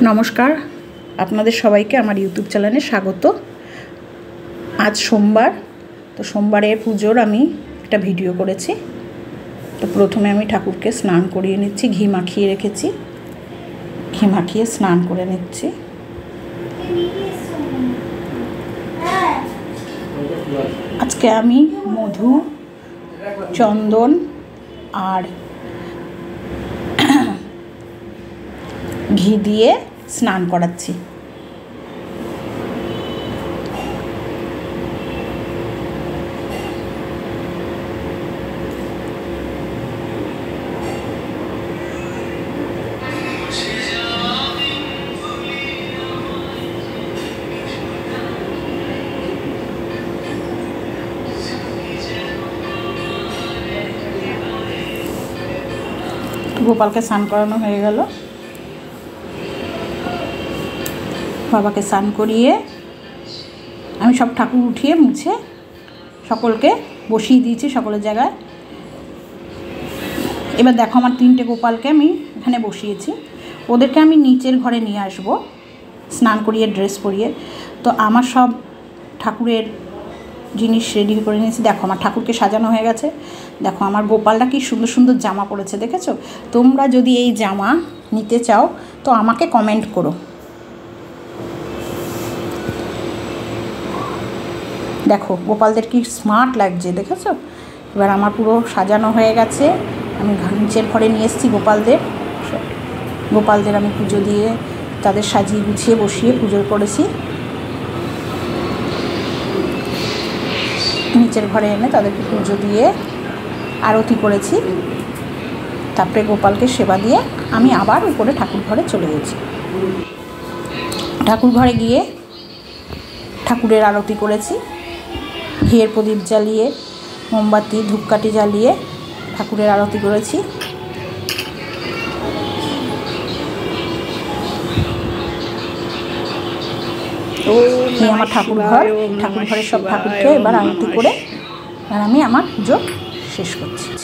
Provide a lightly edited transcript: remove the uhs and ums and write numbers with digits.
नमस्कार आपनादेर सबाइके आमार यूट्यूब चैनेले स्वागत। आज सोमवार तो सोमवारे पुजोर आमी एक भिडियो करेছি। तो प्रथमे आमी ठाकुरके स्नान करिए निচ্ছি, घी माखिए रेखेছি, घी माखिए स्नान करे निচ্ছি। आजके आमी मधु चंदन और घी दिए स्नान कराচ্ছি। गोपाल के स्नान करानो हो गेल। बाबा के स्नान करिए आमी सब ठाकुर उठिए मुछे सकलके बसिए दिएछि सकलेर जायगाय। एबार देखो आमार तीनटे गोपालके आमी एखाने बसिएछि, ओदेरके आमी नीचेर घरे निये आसबो स्नान करिए ड्रेस परिए। तो आमार सब ठाकुरेर जिनिस रेडी करे निয়েছি। देखो आमार ठाकुरके साजानो हये गेছে। देखो आमार गोपालटा कि सुंदर सुंदर जामा पड़ेছে देखेছো। तोमरा जदि এই জামা নিতে চাও তো আমাকে কমেন্ট করো। देखो गोपालदेर की स्मार्ट लागছে देखेছো। এবার আমার পুরো সাজানো হয়ে গেছে। আমি নিচের ঘরে নিয়ে এসেছি গোপালদের আমি পুজো দিয়ে তাদের সাজিয়ে গুছিয়ে বসিয়ে পুজো করেছি। নিচের ঘরে এনে তাদেরকে পুজো দিয়ে আরতি করেছি। তারপরে গোপালকে সেবা দিয়ে আমি আবার উপরে ঠাকুর ঘরে চলে গেছি। ঠাকুর ঘরে গিয়ে ঠাকুরের আরতি করেছি। ঘিয়ের প্রদীপ জ্বালিয়ে মোমবাতি ধূপকাঠি জ্বালিয়ে ঠাকুরের আরতি করেছি। এই আমার ঠাকুর ঘরে সব ঠাকুরকে এবার আরতি করে আর আমি আমার পুজো শেষ করছি।